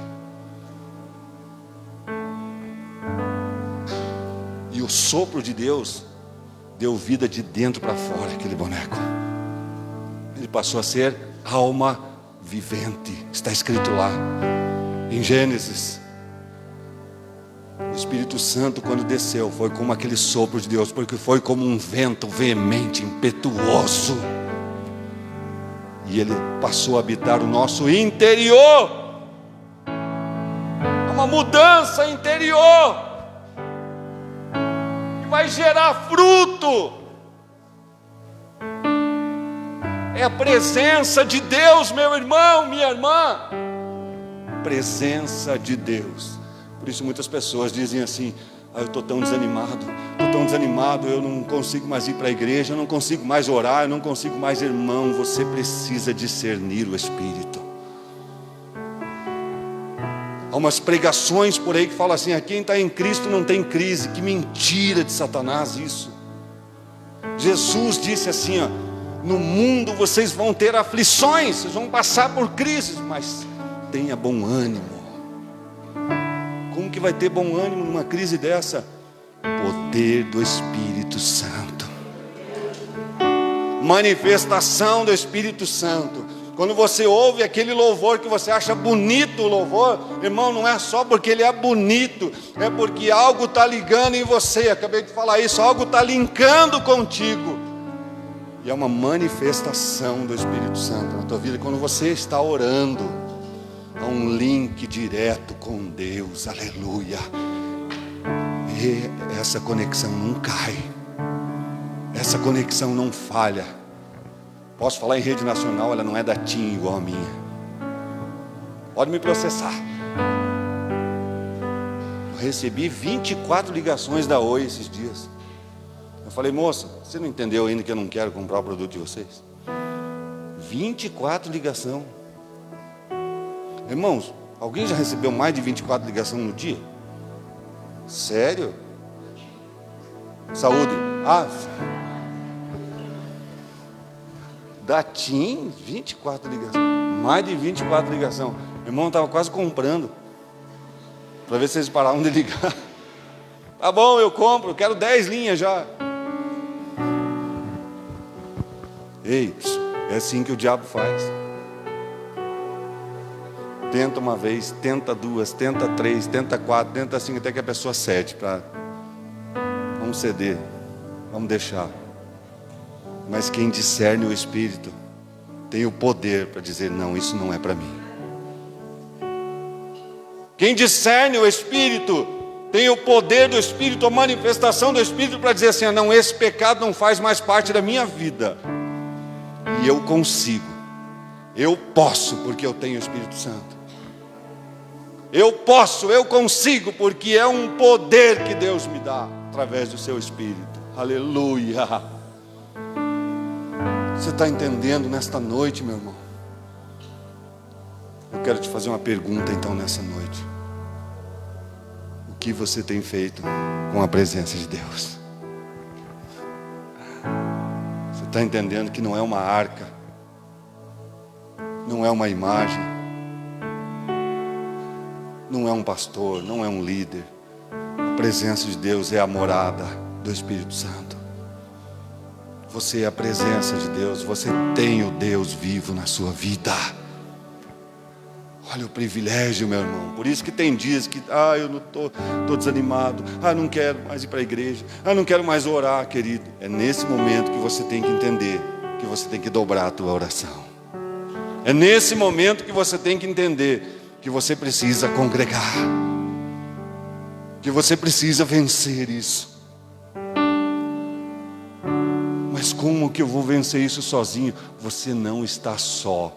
E o sopro de Deus deu vida de dentro para fora aquele boneco. Ele passou a ser alma vivente. Está escrito lá em Gênesis. O Espírito Santo, quando desceu, foi como aquele sopro de Deus, porque foi como um vento veemente, impetuoso. E ele passou a habitar o nosso interior. É uma mudança interior que vai gerar fruto. É a presença de Deus, meu irmão, minha irmã. Presença de Deus. Por isso muitas pessoas dizem assim: eu estou tão desanimado, eu não consigo mais ir para a igreja, eu não consigo mais orar, eu não consigo mais. Irmão, você precisa discernir o Espírito. Há umas pregações por aí que falam assim: quem está em Cristo não tem crise. Que mentira de Satanás isso. Jesus disse assim: no mundo vocês vão ter aflições, vocês vão passar por crises, mas tenha bom ânimo. Como que vai ter bom ânimo numa crise dessa? Poder do Espírito Santo, manifestação do Espírito Santo. Quando você ouve aquele louvor que você acha bonito, o louvor, irmão, não é só porque ele é bonito, é porque algo está ligando em você. Acabei de falar isso, algo está linkando contigo. E é uma manifestação do Espírito Santo na tua vida. Quando você está orando, há um link direto com Deus, aleluia. E essa conexão não cai, essa conexão não falha. Posso falar em rede nacional, ela não é da TIM igual a minha. Pode me processar. Eu recebi 24 ligações da Oi esses dias. Eu falei: moça, você não entendeu ainda que eu não quero comprar o produto de vocês? 24 ligações. Irmãos, alguém já recebeu mais de 24 ligações no dia? Sério? Saúde. Da TIM, 24 ligações. Mais de 24 ligações. Irmão, estava quase comprando, para ver se eles paravam de ligar. Tá bom, eu compro, quero 10 linhas já. Ei, é assim que o diabo faz. Tenta uma vez, tenta duas, tenta três, tenta quatro, tenta cinco, até que a pessoa cede para vamos ceder. vamos deixar. Mas quem discerne o Espírito tem o poder para dizer: não, isso não é para mim. Quem discerne o Espírito tem o poder do Espírito, a manifestação do Espírito para dizer assim: não, esse pecado não faz mais parte da minha vida. E eu consigo, eu posso, porque eu tenho o Espírito Santo. Eu posso, eu consigo, porque é um poder que Deus me dá através do seu Espírito. Aleluia. Você está entendendo nesta noite, meu irmão? Eu quero te fazer uma pergunta então nessa noite. O que você tem feito com a presença de Deus? Você está entendendo que não é uma arca, não é uma imagem, não é um pastor, não é um líder. A presença de Deus é a morada do Espírito Santo. Você é a presença de Deus, você tem o Deus vivo na sua vida. Olha o privilégio, meu irmão. Por isso que tem dias que eu não estou desanimado, não quero mais ir para a igreja, não quero mais orar, querido. É nesse momento que você tem que entender que você tem que dobrar a tua oração. É nesse momento que você tem que entender que você precisa congregar, que você precisa vencer isso. Mas como que eu vou vencer isso sozinho? Você não está só,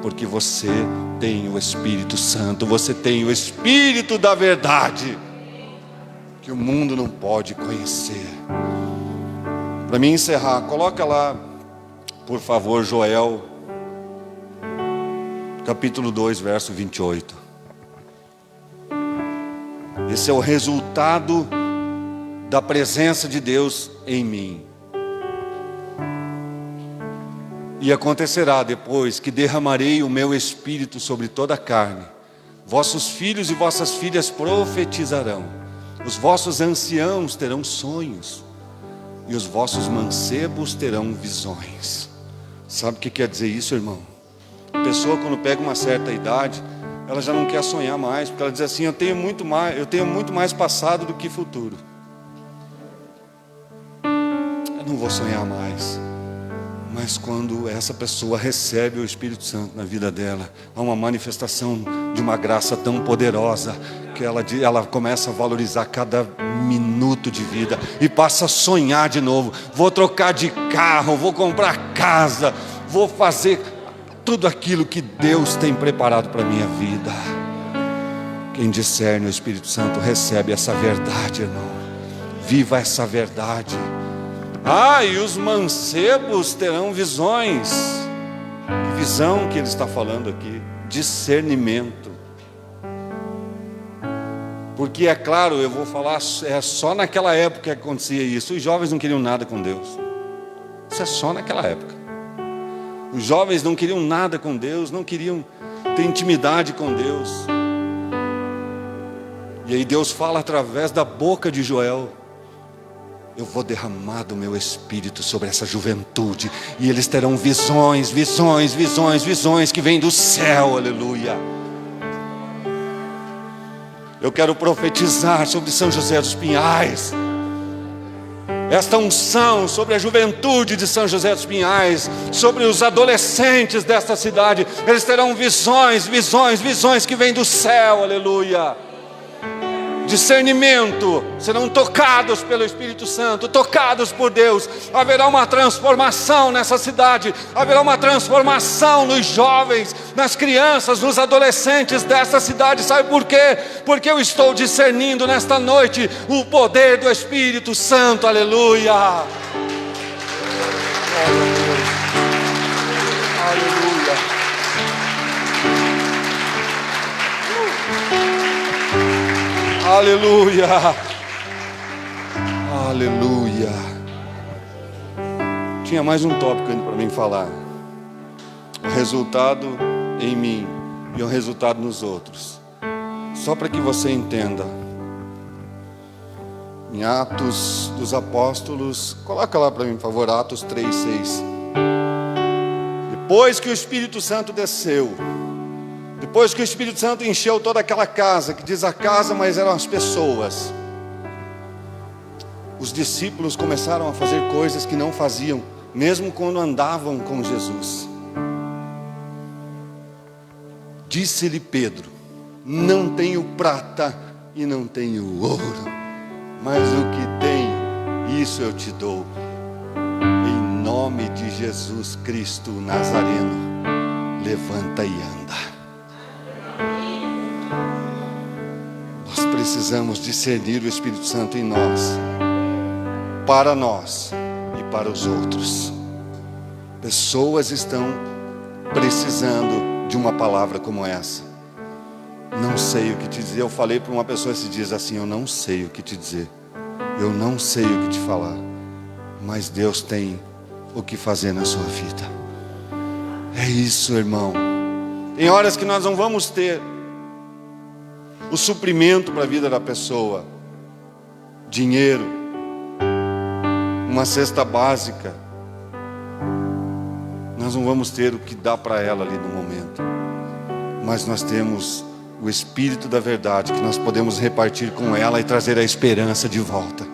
porque você tem o Espírito Santo, você tem o Espírito da verdade, que o mundo não pode conhecer. Para mim encerrar, coloca lá, por favor, Joel, capítulo 2, verso 28. Esse é o resultado da presença de Deus em mim. E acontecerá depois que derramarei o meu Espírito sobre toda a carne. Vossos filhos e vossas filhas profetizarão. Os vossos anciãos terão sonhos. E os vossos mancebos terão visões. Sabe o que quer dizer isso, irmão? A pessoa, quando pega uma certa idade, ela já não quer sonhar mais, porque ela diz assim: eu tenho muito mais passado do que futuro. Eu não vou sonhar mais. Mas quando essa pessoa recebe o Espírito Santo na vida dela, há uma manifestação de uma graça tão poderosa, que ela começa a valorizar cada minuto de vida, e passa a sonhar de novo. Vou trocar de carro, vou comprar casa, vou fazer tudo aquilo que Deus tem preparado para a minha vida. Quem discerne o Espírito Santo recebe essa verdade, irmão. Viva essa verdade. E os mancebos terão visões. Que visão que ele está falando aqui? Discernimento. Porque é claro, eu vou falar, é só naquela época que acontecia isso. Os jovens não queriam nada com Deus. Isso é só naquela época. Os jovens não queriam nada com Deus, não queriam ter intimidade com Deus. E aí Deus fala através da boca de Joel: eu vou derramar do meu Espírito sobre essa juventude, e eles terão visões, visões, visões, visões que vêm do céu, aleluia. Eu quero profetizar sobre São José dos Pinhais, esta unção sobre a juventude de São José dos Pinhais, sobre os adolescentes desta cidade. Eles terão visões, visões, visões que vêm do céu, aleluia. Discernimento, serão tocados pelo Espírito Santo, tocados por Deus. Haverá uma transformação nessa cidade, haverá uma transformação nos jovens, nas crianças, nos adolescentes dessa cidade. Sabe por quê? Porque eu estou discernindo nesta noite o poder do Espírito Santo, aleluia. Aleluia. Aleluia, aleluia. Tinha mais um tópico ainda para mim falar. O resultado em mim e o resultado nos outros. Só para que você entenda. Em Atos dos Apóstolos, coloca lá para mim, por favor, Atos 3:6. Depois que o Espírito Santo desceu, depois que o Espírito Santo encheu toda aquela casa, que diz a casa, mas eram as pessoas. os discípulos começaram a fazer coisas que não faziam, mesmo quando andavam com Jesus. Disse-lhe Pedro: não tenho prata e não tenho ouro, mas o que tenho, isso eu te dou. Em nome de Jesus Cristo Nazareno, levanta e anda. Nós precisamos discernir o Espírito Santo em nós, para nós e para os outros. Pessoas estão precisando de uma palavra como essa. Não sei o que te dizer. Eu falei para uma pessoa esses dias assim: eu não sei o que te dizer, eu não sei o que te falar, mas Deus tem o que fazer na sua vida. É isso, irmão. Em horas que nós não vamos ter o suprimento para a vida da pessoa, dinheiro, uma cesta básica, nós não vamos ter o que dar para ela ali no momento, mas nós temos o Espírito da verdade, que nós podemos repartir com ela e trazer a esperança de volta.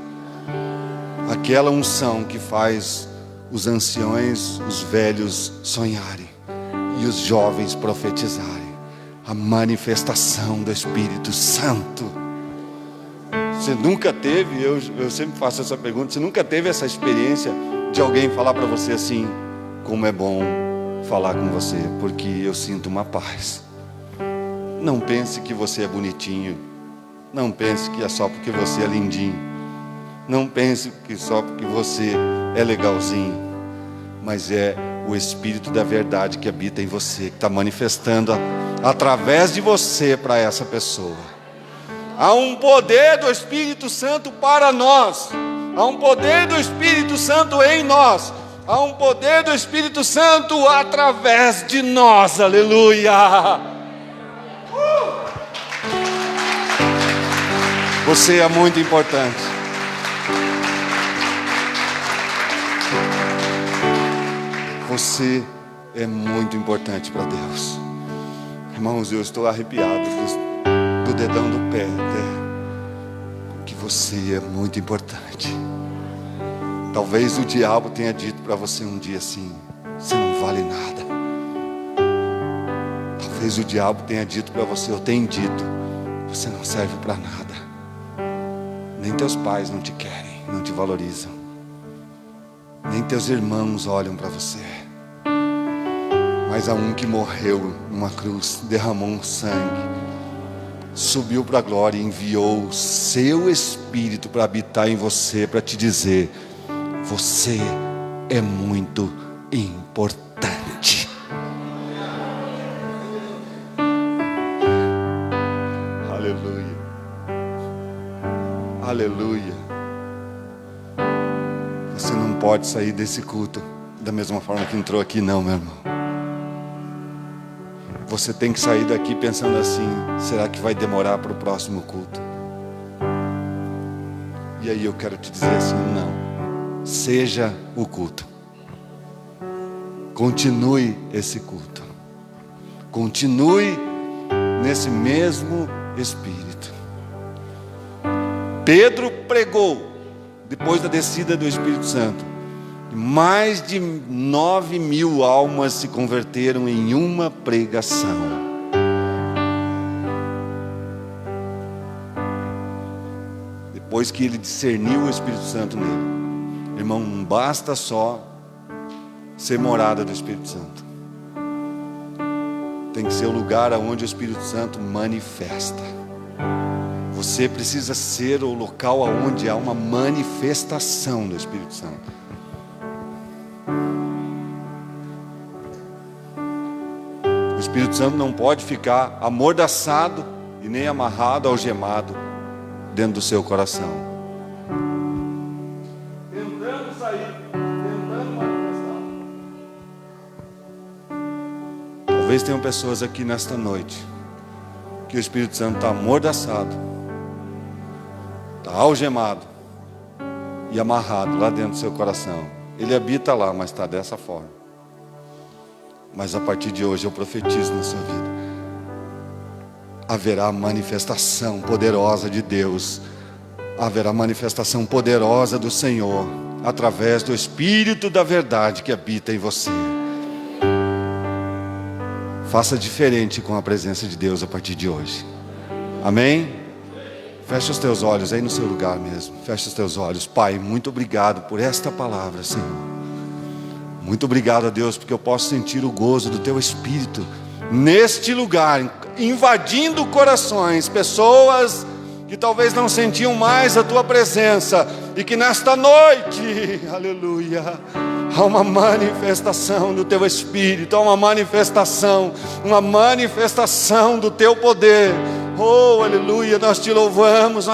Aquela unção que faz os anciões, os velhos sonharem e os jovens profetizarem. A manifestação do Espírito Santo. Você nunca teve, eu sempre faço essa pergunta, você nunca teve essa experiência de alguém falar para você assim: como é bom falar com você, porque eu sinto uma paz. Não pense que você é bonitinho, não pense que é só porque você é lindinho, não pense que só porque você é legalzinho, mas é o Espírito da verdade que habita em você, que está manifestando através de você para essa pessoa. Há um poder do Espírito Santo para nós, há um poder do Espírito Santo em nós, há um poder do Espírito Santo através de nós. Aleluia! Você é muito importante. Você é muito importante para Deus. Irmãos, eu estou arrepiado do dedão do pé, que você é muito importante. Talvez o diabo tenha dito para você um dia assim: você não vale nada. Talvez o diabo tenha dito para você: eu tenho dito, você não serve para nada. Nem teus pais não te querem, não te valorizam. Nem teus irmãos olham para você. Mas há um que morreu numa cruz, derramou um sangue, subiu para a glória e enviou o seu Espírito para habitar em você, para te dizer: você é muito importante. Aleluia. Aleluia. Você não pode sair desse culto da mesma forma que entrou aqui, não, meu irmão. Você tem que sair daqui pensando assim: será que vai demorar para o próximo culto? E aí eu quero te dizer assim: não. Seja o culto. Continue esse culto. Continue nesse mesmo Espírito. Pedro pregou depois da descida do Espírito Santo. Mais de 9.000 almas se converteram em uma pregação. Depois que ele discerniu o Espírito Santo nele. Irmão, não basta só ser morada do Espírito Santo. Tem que ser o lugar onde o Espírito Santo manifesta. Você precisa ser o local onde há uma manifestação do Espírito Santo. O Espírito Santo não pode ficar amordaçado e nem amarrado, algemado dentro do seu coração. Tentando sair, tentando manifestar. Talvez tenham pessoas aqui nesta noite que o Espírito Santo está amordaçado, está algemado e amarrado lá dentro do seu coração. Ele habita lá, mas está dessa forma. Mas a partir de hoje eu profetizo na sua vida: haverá manifestação poderosa de Deus haverá manifestação poderosa do Senhor, através do Espírito da verdade que habita em você. Faça diferente com a presença de Deus a partir de hoje. Amém? Feche os teus olhos aí no seu lugar mesmo. Feche os teus olhos. Pai, muito obrigado por esta palavra, Senhor. Muito obrigado a Deus, porque eu posso sentir o gozo do Teu Espírito neste lugar, invadindo corações, pessoas que talvez não sentiam mais a Tua presença, e que nesta noite, aleluia, há uma manifestação do Teu Espírito, há uma manifestação do Teu poder. Oh, aleluia, nós te louvamos,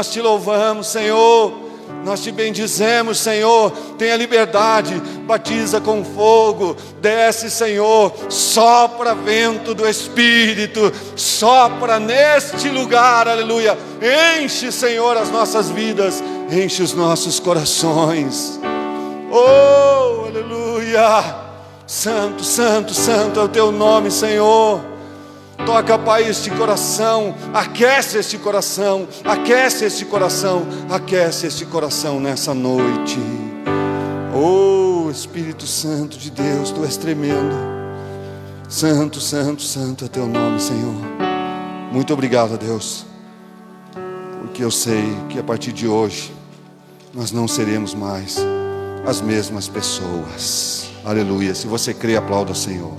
Senhor. Nós te bendizemos, Senhor. Tenha liberdade, batiza com fogo, desce, Senhor, sopra vento do Espírito, sopra neste lugar, aleluia. Enche, Senhor, as nossas vidas, enche os nossos corações. Oh, aleluia. Santo, santo, santo é o teu nome, Senhor. Toca, Pai, este coração, aquece este coração, aquece este coração, aquece este coração nessa noite. Oh, Espírito Santo de Deus, Tu és tremendo. Santo, santo, santo é teu nome, Senhor. Muito obrigado, Deus, porque eu sei que a partir de hoje nós não seremos mais as mesmas pessoas. Aleluia. Se você crê, aplauda o Senhor.